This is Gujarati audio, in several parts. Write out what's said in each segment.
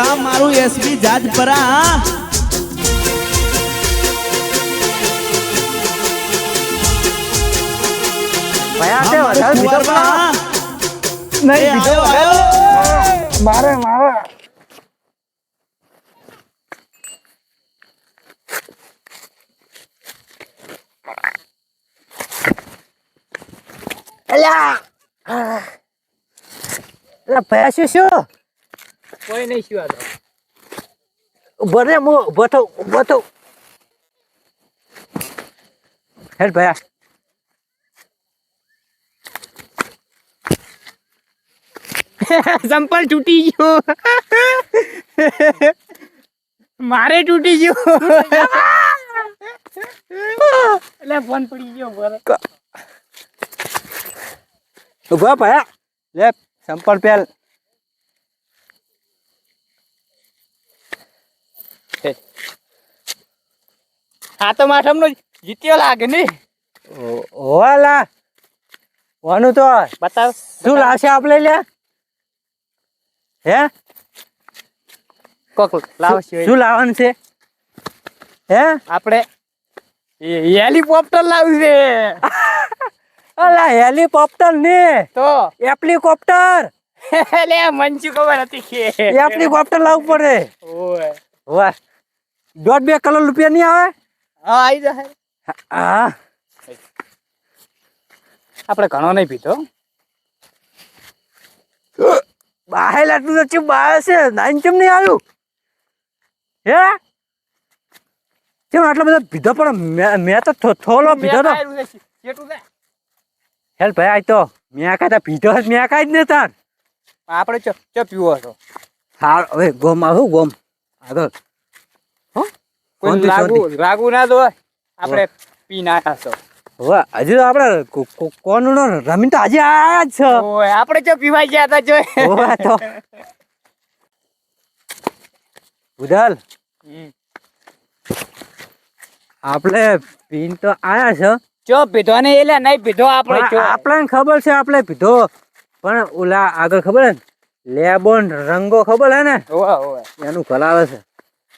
આ મારું એસબી જાજપરા ભયા તે વધારે પીધો નહીં પીધો મારે અલ્યા અલ્યા ભયા શું કોઈ નહીં શું આ બને મો બતો હેડ ભયા સંપલ તૂટી ગયો મારે તૂટી ગયો એટલે ફોન પડી ગયો બરાબર ઉભા ભયા લે સંપલ પેલ હા તો માઠમનો જીત્યો લાગે ને ઓલા વાનું તો બતાવ શું લાવશે આપણે લે હે કોક લાવશે શું લાવવાનું છે હે આપણે હેલિકોપ્ટર લાવશે અલા હેલિકોપ્ટર ને તો એપ્લિકોપ્ટર લે મન શું ખબર હતી કે એપ્લિકોપ્ટર લાવવું પડે ઓય વાહ 1.5-2 કરોડ રૂપિયા નહીં આવે હા આવી જાય હા આપણે ઘણો નહીં પીધો બાહેલ આટલું તો ચીપ બાહે છે નાઈન કેમ નહીં આવ્યું હે કેમ આટલા બધા પીધો પણ મેં તો થોલો પીધો તો હેલ ભાઈ આય તો મેં કાંઈ પીધો જ મેં કાંઈ જ ને તાર આપણે ચો પીવો હતો હા હવે ગોમ આવું ગોમ આગળ કોઈ લાગુ ના દો આપણે પી નાખ્યા છો વાહ હજી તો આપણે કોનું રમીન તો હજી આયા જ છે ઓય આપણે ચો પીવા ગયા હતા જો ઓવા તો ઉદલ આપણે પીન તો આયા છે ચો પીધો ને એટલે નહીં પીધો આપણે આપણને ખબર છે આપણે પીધો પણ ઓલા આગળ ખબર હે લેબોન રંગો ખબર હે ને ઓય ઓય એનું ખલાવે છે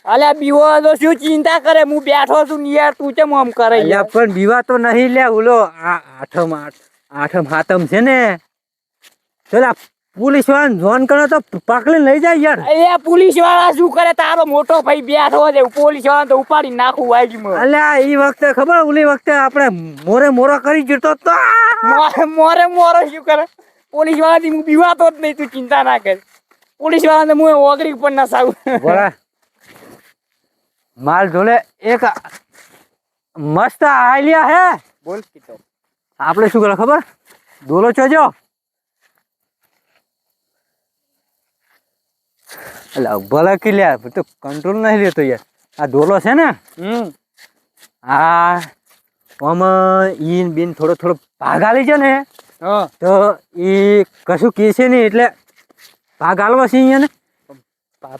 અલ્યા બીવો તો શું ચિંતા કરે હું બેઠો છું ને યાર તું કેમ આમ કરે યાર પણ બીવા તો નહીં લે ઓલો આઠમ હાતમ છે ને પેલા પોલીસ વાળા જોન કરે તો પકડીને લઈ જાય યાર એ પોલીસ વાળા શું કરે તારો મોટો ભાઈ બેઠો છે પોલીસ વાળા તો ઉપાડી નાખું વાગી અલ્યા એ વખતે ખબર ઓલી વખતે આપણે મોરો કરી જતો તો મોરે શું કરે પોલીસ વાળાથી હું બીવાતો જ નહીં તું ચિંતા ના કર પોલીસ વાળા તો હું ઓગળી પણ ના સાવ માલ ઢોલે એક મસ્ત આઈડિયા હે બોલ કીધો આપણે શું કરે ખબર ડોલો ચોજો એટલે ભલે કે લ્યા તો કંટ્રોલ નહીં લેતો યાર આ ડોલો છે ને આ આમાં ઈન બીન થોડો ભાગ આલી છે ને તો એ કશું કે છે નહીં એટલે ભાગ આલવા છે અહીંયા ને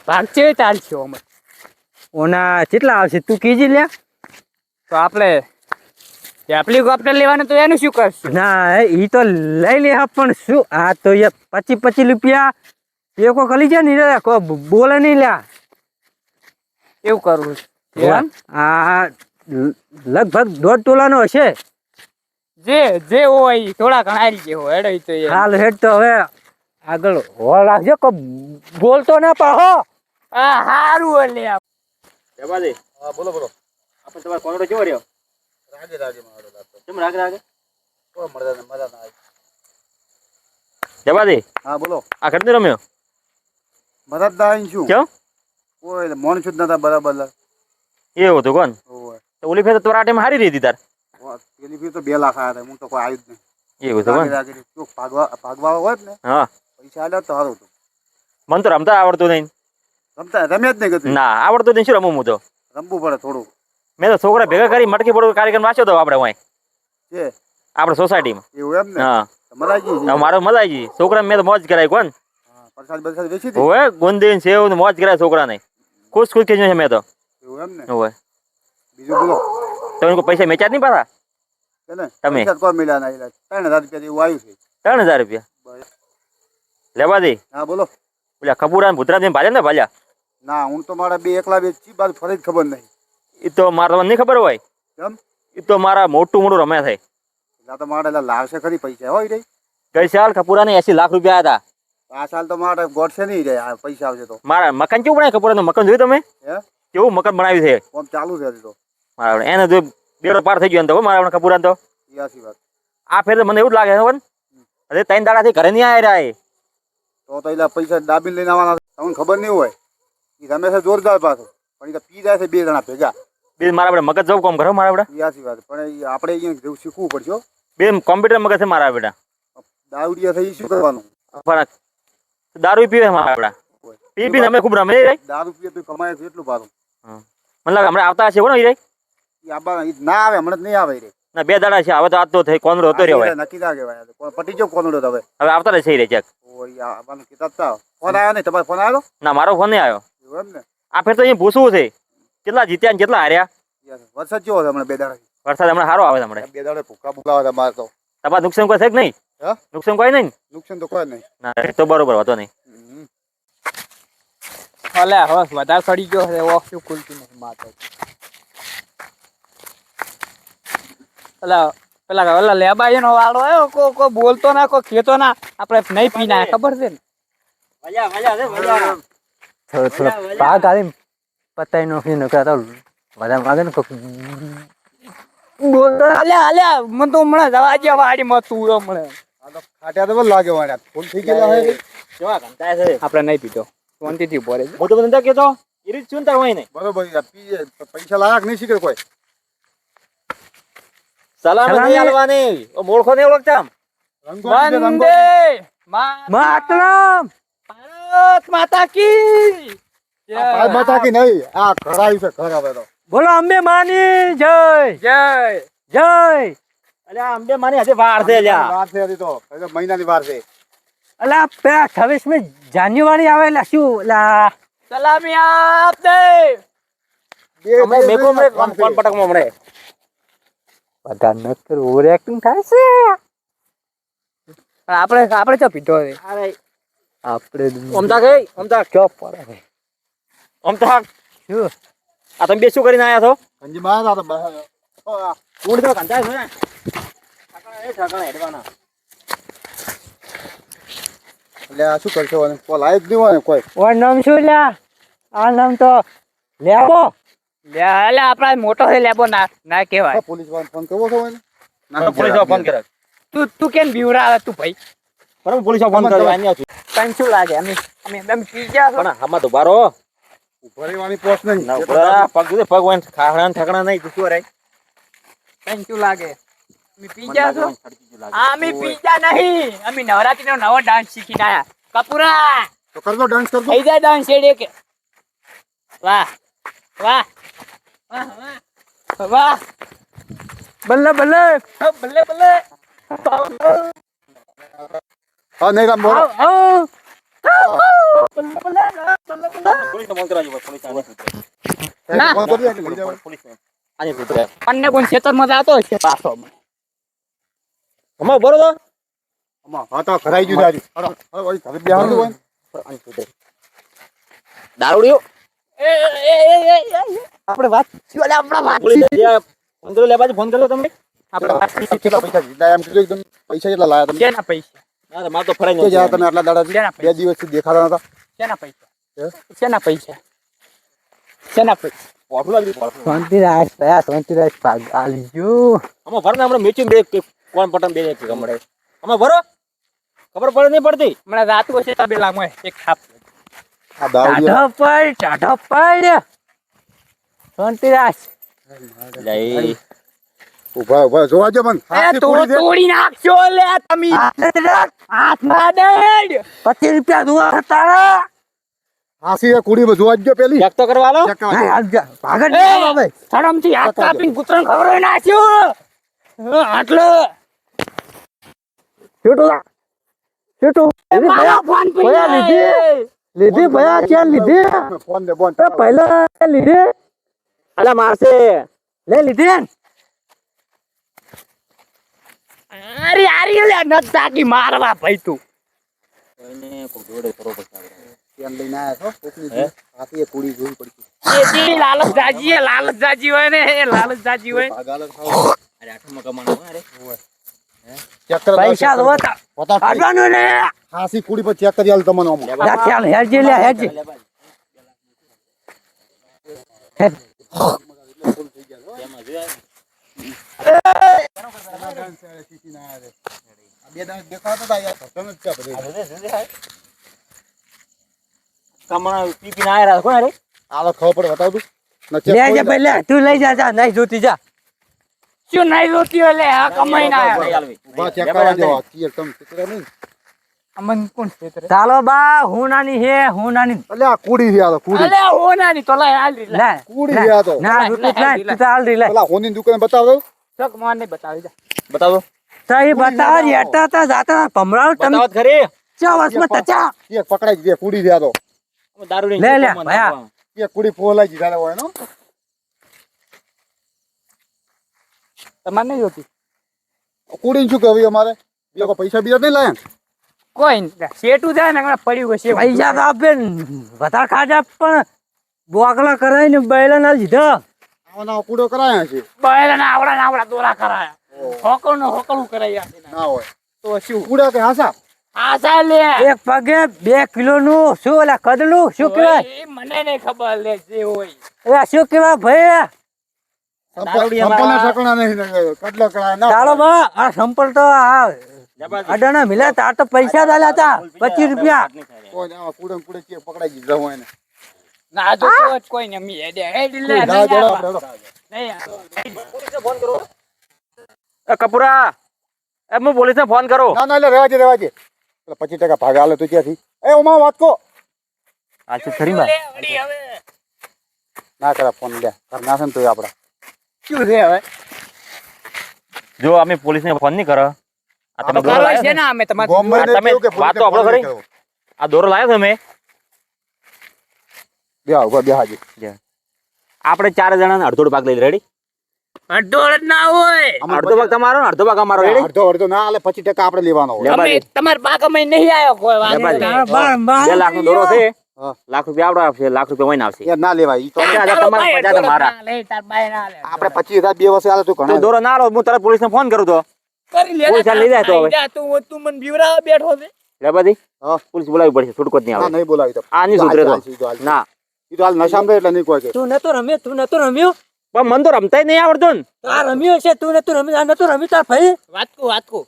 ભાગ છે ચાલશે અમે ઓના કેટલા આવશે તું કીજી લ્યા તો આપણે હેલિકોપ્ટર લેવાનું તો એનું શું કરશું ના એ તો લઈ લે પણ શું આ તો એ 25 રૂપિયા એકો કલી છે ને બોલે નહીં લ્યા એવું કરવું આ લગભગ 1.5 તોલાનો હશે જે હોય થોડા ઘણા આવી ગયો હેડો તો હાલ હેડ તો હવે આગળ હો રાખજો કો બોલતો ના પાહો હા હારું લે જબાદી હા બોલો આપણે તમારો કોનડો કેવો રહ્યો રાગે મારો લાગતો કેમ રાગે ઓ મજા ના આવી જબાદી હા બોલો આ કરતી રમ્યો મદદ દાઈ શું કેમ ઓય મોન શુદ્ધ નતા બરાબર એવું હતું કોણ ઓય તો ઓલી ફેર તો રાટે માં હારી રહી હતી તાર પેલી ફેર તો 2 લાખ આયા હતા હું તો કોઈ આવ્યું જ નહીં એવું હતું કોણ ભાગવા હોત ને હા પૈસા આલ્યા તો હારું હતું મન તો રમતા આવડતું નહીં રમે જ નહીં કતું ના આવડતું નહીં શું રમું હું તો રમવું પડે થોડું મેં તો છોકરા ભેગા કરી મટકી પડો કાર્યક્રમ વાંચ્યો તો આપણે વાય છે આપણે સોસાયટીમાં એવું એમ ને હા મજા આવી ગઈ મારો મજા આવી ગઈ છોકરા મેં તો મોજ કરાઈ કોણ પ્રસાદ બરસાદ વેચી દી ઓય ગુંદી સેવ ને મોજ કરાય છોકરાને ખુશ ખુશ કે છે મેં તો એવું એમ ને ઓય બીજું બોલો તમે કોઈ પૈસા મેચ્યા નહીં પાછા તમે કોઈ મળ્યા નહીં 3000 રૂપિયા એવું આવ્યું છે 3000 રૂપિયા લેવા દે હા બોલો ઓલા ખબુરા ને ભૂતરા ને ભાલ્યા ને ભાલ્યા ના હું તો મારા બે એકલા બે ચી બાજુ ફરી જ ખબર નહીં. એ તો મારે તમને નહીં ખબર હોય. કેમ? એ તો મારા મોટું રમ્યા થાય. એટલે તો મારે એટલે લાવશે ખરી પૈસા હોય રે. ગઈ સાલ કપૂરાને 80 લાખ રૂપિયા હતા. આ સાલ તો મારે ગોઠશે નહીં રે. આ પૈસા આવશે તો. મારા મકાન કેવું બનાવ્યું કપૂરાનું મકાન જોયું તમે? હે? કેવું મકાન બનાવ્યું છે કોમ ચાલુ છે હજી તો. મારા એને જો બેડો પાર થઈ ગયો ને તો મારા કપૂરા તો યાસી વાત. આ ફેર તો મને એવું જ લાગે છે અરે 3 દાડાથી ઘરે નહીં આવ્યા રહ્યા. તો એટલે પૈસા દાબીને લઈને આવવાના. તમને ખબર નહીં હોય એ રમેશ જોરદાર પાછો પણ એ તો પી જાય છે બે જણા ભેગા. બે મારા આપણે મગજ જવું કામ કરો મારા આપણે. યાસી વાત. પણ ઈ આપણે અહીંયા જેવું શીખવું પડશે હો. બે કોમ્પ્યુટર મગજ છે મારા બેટા. દાવડિયા થઈ શું કરવાનું? પણ દારૂ પીવે મારા આપડા. પી પી અમે ખૂબ રમે રે. દારૂ પીએ તો કમાય છે એટલું પાછું. મને લાગે હમણાં આવતા હશે કોણ રે? ઈ આબા ઈ ના આવે હમણાં જ નહીં આવે રે. ના 2 દાડા છે હવે તો આજ તો થઈ કોનડો હતો રહ્યો હવે. નક્કી ના કહેવાય. પટી જો કોનડો તો હવે. હવે આવતા રહેશે રે ચેક. ઓય આબાનું કિતાબ તા ફોન આવ્યો નહીં. તમારો ફોન આવ્યો? ના મારો ફોન નહીં આવ્યો. એવું એમ ને. આ ફેર તો અહીં પૂછવું છે કેટલા જીત્યા ને કેટલા હાર્યા. વરસાદ જેવો છે હમણાં બે દાડા. વરસાદ હમણાં સારો આવે છે હમણાં. બે દાડા ભૂકા બોલાવે તમારે તો. તમારે નુકસાન કોઈ છે કે નહીં? હા? નુકસાન કોઈ નહીં? નુકસાન તો કોઈ નહીં. ના તો બરોબર હતો નહીં. અલે હવે વધારે સડી ગયો છે ઓફ શું ખુલતું નથી માથે. પેલા ઓલા લેબાઈ નો વાળો આવ્યો કો બોલતો ના કો ખેતો ના આપણે નહીં પીના ખબર છે ને. થોડો થોડો પાક આલી પતાઈ નોખી નકરા તો બધા માગે ને કોક બોલતો અલ્યા મને તો હમણાં જવા દે વાડી માં તું હમણાં. આ તો ખાટ્યા તો લાગે વાળા. ફૂલ થઈ ગયેલા હે. કેવા કંટાય છે. આપણે નહીં પીતો શાંતિથી ઉભો રહેજો. મોટો બંધા કેતો એ રીત ચૂંટા હોય ને. બરોબર. પીએ પૈસા લાયક નહીં શીખે કોઈ. સલામ નહીં આલવાની. ઓ મોળખો ને ઓળખતા આમ. વંદે માતરમ ભારત માતા કી આ માતા કી નહીં. આ ઘર આવ્યું છે ઘર આવે તો. બોલો અંબે માની જય જય જય. અલ્યા અંબે માની હજી વાર છે અલ્યા. વાર છે હજી તો. હજી મહિનાની વાર છે. અલા પેલા 28મી જાન્યુઆરી આવે એટલે શું લા સલામી આપ દે. અમે મેકો મે કોણ પટક માં હમણે. બધા નકર ઓવર એક્ટિંગ થાય છે. આપણે તો પીધો છે. આપણે ઓમતા ગઈ ઓમતા ક્યાં પડે ઓમતા શું આ તમે બે શું કરીને આયા છો? અંજી માં આ તો બહાર. ઊંડ તો કંટાય છે ને. ઠાકણા હેડવાના. એટલે આ શું કરશો? કોલ આવી જ નહીં હોય ને કોઈ. ઓર નામ શું લ્યા? આ નામ તો લેબો. એટલે આપણા મોટો છે લેબો ના કહેવાય. પોલીસ વાળાને ફોન કરવો છો એને? ના પોલીસ ફોન કરે. તું કેમ બીવરા તું ભાઈ? બરાબર પોલીસ ફોન કર્યો અહીંયા છું. તને શું લાગે અમે પી ગયા છો? પણ આમાં તો બારો ઉભા રહેવાની પોસ્ટ નહીં. ના ઉપર પગ દે પગ વન ખાહણા ઠકણા નહીં તું શું રે. તને શું લાગે અમે પી ગયા છો? અમે પી ગયા નહીં. અમે નવરાત્રીનો નવો ડાન્સ શીખીને આયા. કપૂરા તો કરજો ડાન્સ કરજો. થઈ જાય ડાન્સ એડે કે વાહ વાહ વાહ વાહ વાહ બલ્લે બલ્લે બલ્લે બલ્લે હા નહીં રામ બોલો. આવ પોલીસ ફોન કરાજો પોલીસ ના. ફોન કરજો એટલે લઈ જાઓ. પોલીસ આને પૂછે અન્ય કોઈ ખેતરમાં જતો હશે પાછો. હમણાં બરો તો આમાં હા તો ઘરાઈ ગયું છે આજે. હાલો હાલો વળી ઘરે બેહાડું હોય ને. આને પૂછે દારૂડિયો આપણે વાત આપણા વાત પોલીસ ફોન કર્યો લે બાજુ ફોન કર્યો તમે. આપણે વાત કેટલા પૈસા જીતા એમ કીધું એકદમ પૈસા કેટલા લાયા તમે? કેના પૈસા ના માર તો ફરાઈ કે જ્યાં તમે આટલા દાડા કેના બે દિવસથી દેખાતા નતા. કેના પૈસા શેના પૈસા શેના પૈસા પોઠું લાગી પોઠું. શાંતિરાજ થયા શાંતિરાજ પાગ આલી ગયો. આમાં ભરને હમણાં મેચું બે કોણ પટન બે એક હમણાં આમાં ભરો ખબર પડે નહીં પડતી. હમણાં રાતું હશે તબેલામાં એક થાપ આ દારૂડિયા ટાઢો પડ શાંતિરાજ લઈ ઉભા ઉભા જોવા જો મન. હાથની પૂરી છે. તોડી નાખશો લે તમે હાથમાં દેડ 25 રૂપિયા દુઆ તારા હાસી એ કુડીમાં જોવા જ જો પેલી. ચેક તો કરવા લો. ચેક કરવા જો. ભાગડ હવે સડમથી હાથ કાપીને કૂતરાને ખબર નાખ્યો આટલો છોટો મારા ફોન ભયા લીધી ભયા ક્યાં લીધી ફોન દે બોન. પહેલા લીધી અલા મારશે લે લીધી અરે લે નત તાકી મારવા ભાઈ તું એને કોઈ જોડે કરો પછી પેન લઈને આયા છો કોકની જોડે. હાથી એ કુડી જોવી પડશે. એ લાલચ જાજી હોય ને એ લાલચ જાજી હોય. ભાગાલો ખાવ. અરે આઠમમાં કમાવાનું અરે ચેક કરો પૈસા તો હતા કાઢવાનું ને હાસી કુડી પર ચેક કરી આલ તમને આમ. જા ચાલ હેરજી લે હેરજી બે દાંત દેખાતા હતા યાર તમે જ ક્યાં બધે કમાણા પી પીને આયા કોણ અરે આલો ખબર પડે બતાવ તું ન ચેક લે કરી જા ભાઈ લે તું લઈ જા જા નહીં જોતી જા શું નહીં રોતી હોય લે આ કમાઈ ના આયા. ઉભા ચેક કરવા દેવા તીર તમે ચિત્ર નહીં અમન કોણ છે તરે? ચાલો બા હું નાની હે હું નાની એટલે આ કુડી છે આ તો કુડી અલે હોનાની તો લાય હાલ રી લે કુડી છે આ તો ના રૂપિયા લાય તું તો હાલ રી લે પેલા હોની દુકાન બતાવ દો ચક માર ને બતાવી દે. બતાવો તો એ બતાવ હેઠતા તા જાતા ભમરાવ તમે બતાવત ખરી ચા વસમાં તચા એક પકડાઈ ગઈ કુડી છે આ તો અમે દારૂ લઈને લે, લે, કમાવાનું ભયા. આપવાનું. એક કુડી ફોલાઈ દીધા હોય નો તમારે નહીં જોતી કુડી શું કહેવાય અમારે એ લોકો પૈસા બીજા નહીં લાયા કોઈ નહીં. શેઠું જાય ને હમણાં પડ્યું હશે પૈસા તો આપે ને વધારે ખાજા પણ બોકલા કરાવીને બેલા ના લીધા આવાનો કુડો કરાયા છે બહેરા આવડા દોરા કરાયા હોકળ નો હોકળું કરાયા ના હોય તો શું કુડા કે હાસા આ સા લે એક પગે 2 કિલોનું શું ઓલા કદલું શું કહેવાય એ મને નહીં ખબર લે જે હોય એ શું કહેવાય ભાઈ સંપલના ઠકણા નહીં કટલા કરાયા ના ચાલો બા આ સંપલ તો આ અડાણા મિલા તાર તો પૈસા દાલ્યા હતા 25 રૂપિયા કોઈ ના કુડે કુડે કે પકડાઈ દીધા હોય ને ના જો તો કોઈ ને મી હેડે હેડ લે ના જોડો આપણે નહીં એ કપૂરા એ હું પોલીસને ફોન કરો ના ના એટલે રહેવા દે પેલા 25% ભાગ આલે તો ક્યાંથી એ ઉમા વાત કો આ છે ખરી માં લે વળી હવે ના કરા ફોન લે કર ના છે ને તોય આપડા શું રે હવે જો અમે પોલીસને ફોન નહીં કરો આ તમે દોરો કરવા લાયો છે છે ને અમે તમારે ગોમમાં આ તમે વાત તો આપણો ખરી આ દોરો લાયો તમે બે ઉભા બે હાજી આપણે 4 જણાને અડધો ભાગ લઈ રેડી અડધો ના હોય અડધો ભાગ તમારો ને અડધો ભાગ અમારો રેડી અડધો અડધો ના આલે 25% આપણે લેવાનો હોય લે બાજી. અમે તમાર બાક અમે નહીં આયો કોઈ વાત લે બાજી. નહીં. 2 લાખ નો દોરો છે હા. લાખ રૂપિયા આવડો આવશે લાખ રૂપિયા વહીને આવશે યાર ના લેવાય ઈ તો 50,000 તમારા 50,000 મારા લે તાર બાય ના લે આપણે 25,000 બે વર્ષે આલે તો તો ઘણા દોરો ના લો હું તરત પોલીસને ફોન કરું તો કરી લે પૈસા લઈ જાય તો હવે. તું મને બીવરા બેઠો છે લે બાજી હા પોલીસ બોલાવી પડશે છૂટકો જ નહીં ના આવે નહીં બોલાવી તો આ નહીં સુધરે તો ના ઈ તો હાલ નશામાં રહે એટલે નહીં કોઈ કે તું નતો રમ્યો પણ મને તો રમતા જ નહીં આવડતું ને આ રમ્યો છે તું નતો રમ્યો આ નતો રમ્યો તાર ભાઈ વાતકુ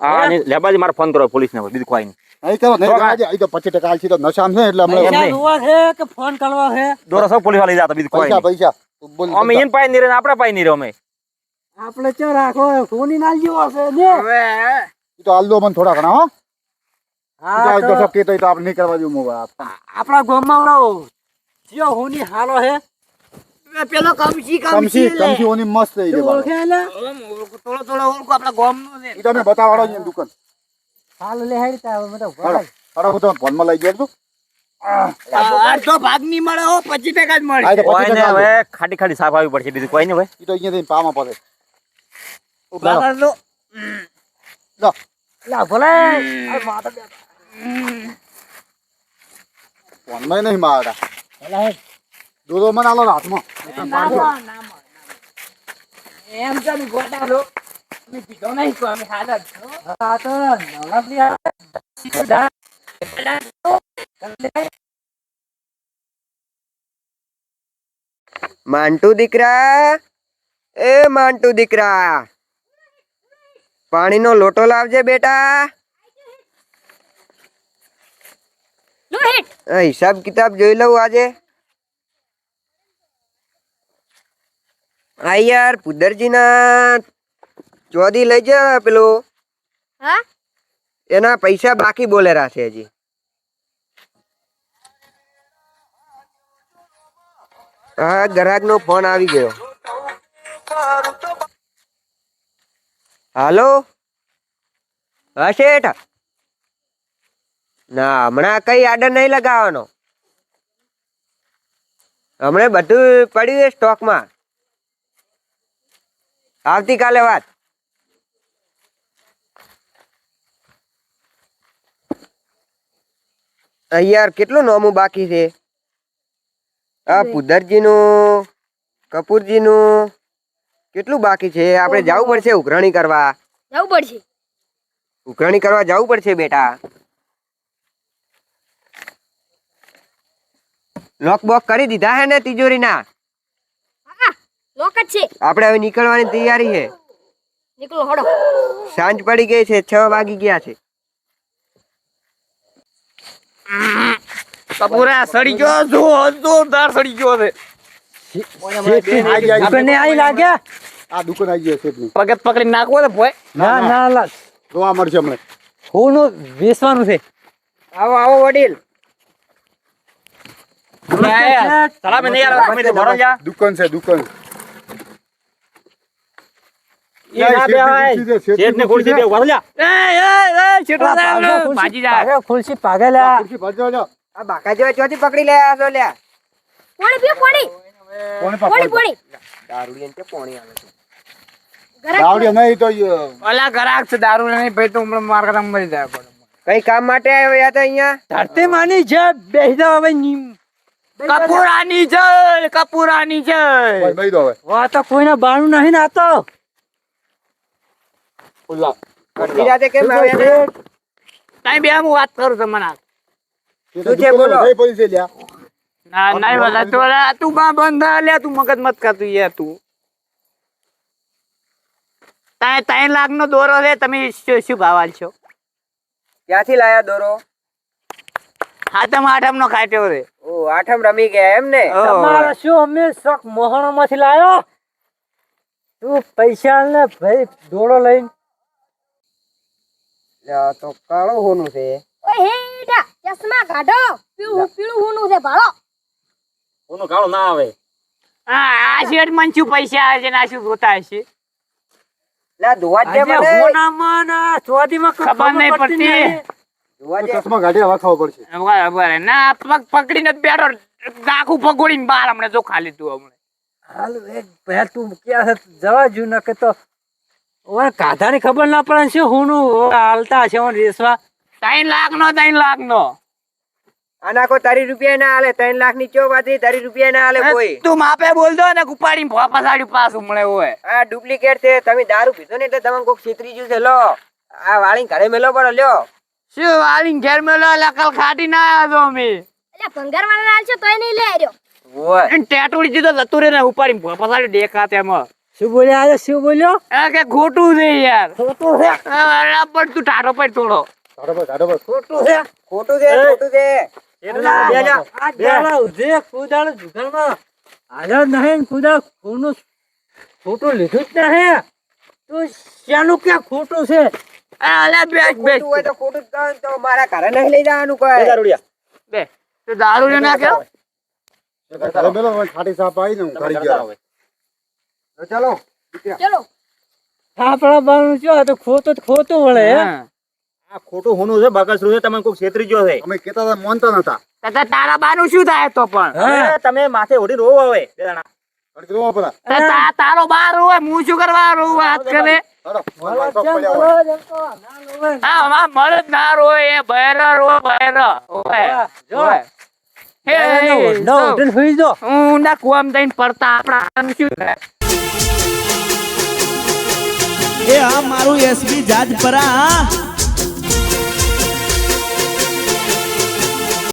આ નહીં, લે બાજી મારે ફોન કરો પોલીસને બીજું કોઈ નહીં નહીં કરો નહીં કરવા દે. ઈ તો 25% આલસી તો નશામાં છે એટલે હમણાં પૈસા જોવા છે કે ફોન કરવા છે દોરો સૌ પોલીસ વાળી જતા બીજું કોઈ પૈસા નહીં પૈસા તું બોલ અમે એને પાઈ નહીં રહે ને આપણે પાઈ નહીં રહે અમે આપણે ચો રાખો સોની નાલ જેવો છે ને હવે ઈ તો હાલ દો મને થોડા ઘણા હો હા તો સબ કે તો ઈ તો આપણે નહીં કરવા જેવું મોવા આપણા ગામમાં ઓલો જીઓ હોની હાલો છે પેલો કમસી કમસી કમસી ઓની મસ્ત થઈ તું જાય ઓળખે એટલે થોડો ઓળખો આપણા ગામનો છે ઈ તો અમે બતાવવાનો છે દુકાન હાલ લે હેડી તા હવે બધા હાલો હાલો હું તો ફોનમાં લઈ ગયો તું અડધો ભાગ નહીં મળે હો 25% જ મળે આ તો કોઈ ને 25% હવે ખાટી ખાટી સાફ આવી પડશે બીજું કોઈ નહીં ભાઈ ઈ તો અહીંયા થઈને પામાં પડે બાગર લો લો લા ભલે ફોનમાં નહીં મારતા ભલે હેડ દોરો મને આલો હાથમાં એમ તો નહીં ગોટા લો અમે પીધો નહીં તો અમે હાલત છો. આ તો નવરાત્રી આ मांटू દીકરા એ मांटू દીકરા પાણીનો લોટો લાવજે બેટા આ હિસાબ કિતાબ જોઈ લઉં આજે આ યાર પુદરજીના ચોદી લઈ જા પેલો હા એના પૈસા બાકી બોલેરા છે હજી હા ગ્રાહક નો ફોન આવી ગયો હાલો હા શેઠ ના હમણાં કઈ આર્ડર નહીં લગાવવાનો હમણાં બધું પડ્યું છે સ્ટોકમાં આવતીકાલે વાત યાર કેટલું નોમું બાકી છે આ પુધરજીનું કપૂરજીનું કેટલું બાકી છે આપણે જવું પડશે ઉઘરાણી કરવા જવું પડશે. ઉઘરાણી કરવા જવું પડશે બેટા લોક બોક કરી દીધા હે ને તિજોરીના હા લોક જ છે. આપણે હવે નીકળવાની તૈયારી છે નીકળો હડો. સાંજ પડી ગઈ છે 6 વાગી ગયા છે કપૂરા સડી ગયો જોરદાર સડી ગયો છે. આપણને આઈ લાગ્યા આ દુકાન આવી ગઈ શેઠની. પગત પકડી નાખવો ને ભોય. ના ના લા જોવા મળશે હમણાં. હોનું વેચવાનું છે આવો આવો વડીલ સલામ નહીં યાર તમે તો ભરો જા દુકાન છે દુકાન. એ ના બે આય શેઠ ને ખુરશી દે ભરો જા છેટો ભાજી જાય. ખુરશી પાગેલા ખુરશી ભરજો જા. આ બાકા જેવા ચોથી પકડી લે આ તો લ્યા પોણી પીઓ પોણી. કોને પોણી પોણી. દારૂડિયન કે પોણી આવે છે ઘરાક દાવડિયા નહીં તો ઓલા ઘરાક છે દારૂ નહીં ભાઈ તો હમણાં માર કરતા મરી જાય પણ. કઈ કામ માટે આવ્યા હતા અહીંયા ધરતી માની છે બેહી જાવ હવે કપૂરાની જય કપૂરાની જય. ભાઈ દો હવે. વા તો કોઈને બાણું નહીં ને આ તો અડધી રાતે કેમ આવ્યા હતા તાઈ બે હું વાત કરું તમને. એ તો શું છે દુકાન બોલો? થઈ પડી છે લ્યા. ના નહીં બધા તું બા બંધ લે તું મગજ મત કરતું યાર તું. તાય 3 લાખ નો દોરો છે તમે શું ભાવ આલશો? ક્યાંથી લાયા દોરો હાથમ આઠમ નો કાટ્યો રે. ઓ આઠમ રમી ગયા એમ ને તમારા શું અમે શોખ મોહણો માંથી લાયો તું પૈસા ને ભાઈ દોડો લઈને લ્યા, તો કાળું હોનું છે ઓય હેડા ચશ્મા કાઢો. પીળું પીળું હોનું છે ભાળો. કોનો કાળો ના આવે હા આ શેઠ મન શું પૈસા આવે છે ને આ શું જોતા હશે લા ધોવા જ દે મને હોનામાં ને ચોધીમાં ખબર નહીં પડતી. ધોવા દે ચશ્મા કાઢ્યા હવે ખબર પડશે. બરાબર ના પગ પકડીને જ બેઠો નાખું પકોડીને બહાર હમણાં જો ખાલી તું હમણાં. હાલ એક ભાઈ તું ક્યાં છે જવા જો ન કે તો ઓય કાધાની ખબર ના પડે ને શું હોનું હાલતા હશે ઓન રેસવા 3 લાખ નો 3 લાખ નો. આના કોઈ તારી રૂપિયા ના આલે 3 લાખ ની ચો વાતી તારી રૂપિયા ના આલે કોઈ તું માપે બોલ દો ને ઉપાડીને પસાડ્યું પાછું મળે હોય. આ ડુપ્લિકેટ છે તમે દારૂ પીધો ને એટલે તમને કોક છેતરી ગયું છે લો આ વાળી ઘરે મેલો પડો લ્યો શું વાલીને ઘેર મેલો લકલ ખાટી ના આવ્યો તો અમે એટલે ભંગાર વાળા હાલ છે તોય નહીં લે આર્યો. ઓય ટેટોડી દીધો જતું રે ને ઉપાડીને પસાડ્યું દેખા તેમાં. શું બોલ્યા આજે શું બોલ્યો એ કે ખોટું છે યાર. ખોટું છે પણ તું ટાઢો પડ થોડો. કાઢો ભાઈ. ખોટું છે ખોટું છે ખોટું છે આ જાળા ઉધે કુદાળ જુગલમાં હાજર નહીં કુદાળ કોનું ખોટું લીધું જ નહીં તું શાનું ક્યાં ખોટું છે અલે બેસ બેસ ખોટું હોય તો ખોટું જ કહો ને તો મારા ઘરે નહીં લઈ જવાનું કોઈ દારૂડિયા બે તું દારૂ લે ના કેવો ઘરે મેલો હવે ખાટી સાપ આવી ને હું કાઢી ગયા. તો ચલો ચલો આપણા બાનું શું આ તો ખોટું વળે હે આ ખોટું હોનું છે બકસરું છે તમે કોક છેતરી ગયો છે અમે કહેતા હતા માનતા નતા. તારા બાનું શું થાય તો પણ અરે તમે માથે ઓઢી રોવો હવે બે જણા ઘડીક રોવા પડે. તારો બાર હોય હું શું કરવા રોવું વાત કરે. હાલો, મારા શોખ પડ્યા હોય. હા માં મળે જ ના રોય એ બહેર રો બહેર ઓય ઓય હે નો ઉઠીને સુઈ જો હું ના કુવામ દઈને પડતા આપણા શું થાય. એ આ મારું એસબી જાજપરા